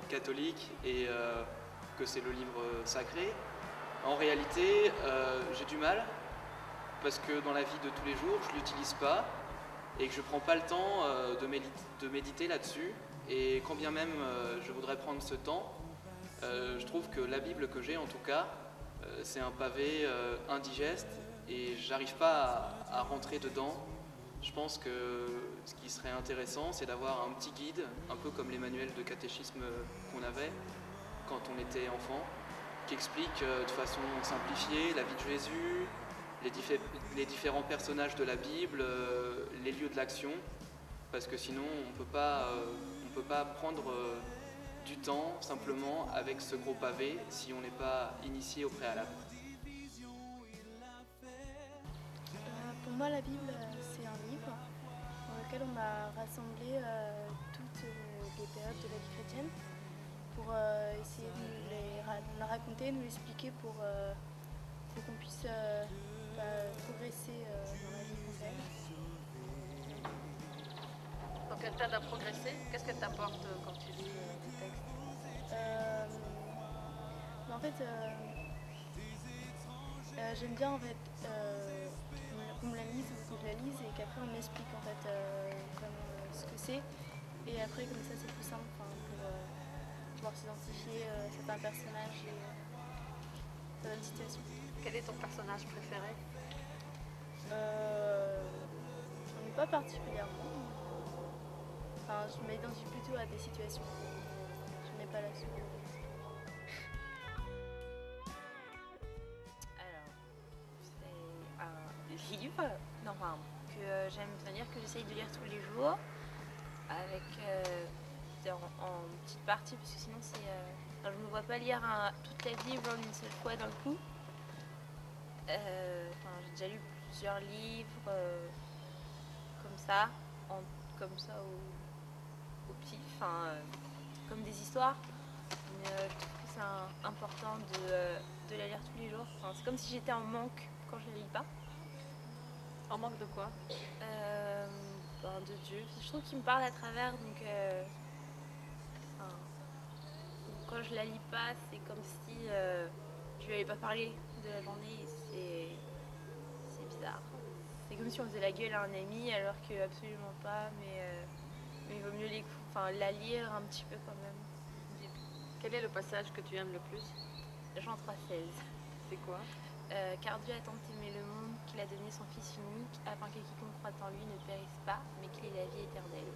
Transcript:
catholique et que c'est le livre sacré. En réalité, j'ai du mal parce que dans la vie de tous les jours, je ne l'utilise pas et que je ne prends pas le temps de méditer là-dessus. Et quand bien même je voudrais prendre ce temps, je trouve que la Bible que j'ai en tout cas, c'est un pavé indigeste et j'arrive pas à rentrer dedans. Je pense que ce qui serait intéressant, c'est d'avoir un petit guide, un peu comme les manuels de catéchisme qu'on avait quand on était enfant, qui explique de façon simplifiée la vie de Jésus, les différents personnages de la Bible, les lieux de l'action, parce que sinon on peut pas prendre du temps simplement avec ce gros pavé si on n'est pas initié au préalable. Pour moi, la Bible, c'est un livre dans lequel on a rassemblé toutes les périodes de la vie chrétienne pour essayer de nous la raconter, nous l'expliquer pour qu'on puisse progresser dans la vie chrétienne. Donc elle t'aide à progresser. Qu'est-ce qu'elle t'apporte quand tu lis les textes? En fait, j'aime bien en fait qu'on me la lise, que je la lise et qu'après on m'explique en fait ce que c'est. Et après comme ça c'est plus simple pour pouvoir s'identifier certains personnages et certaines situations. Quel est ton personnage préféré? J'en ai pas particulièrement. Enfin, je m'identifie plutôt à des situations. Je n'ai pas la suite. Alors, c'est un livre que j'aime bien lire, que j'essaye de lire tous les jours, avec en petite partie, parce que sinon je ne me vois pas lire toute la Bible en une seule fois d'un coup. J'ai déjà lu plusieurs livres comme ça, au pif, comme des histoires. Mais je trouve que c'est important de la lire tous les jours. C'est comme si j'étais en manque quand je ne la lis pas. En manque de quoi? De Dieu. Je trouve qu'il me parle à travers, donc quand je la lis pas, c'est comme si je lui avais pas parlé de la journée. C'est bizarre. C'est comme si on faisait la gueule à un ami, alors que absolument pas. Mais il vaut mieux la lire un petit peu quand même. Quel est le passage que tu aimes le plus? Jean 3,16. C'est quoi? Car Dieu a tant aimé le monde qu'il a donné son Fils unique, afin que quiconque croit en lui ne périsse pas, mais qu'il ait la vie éternelle.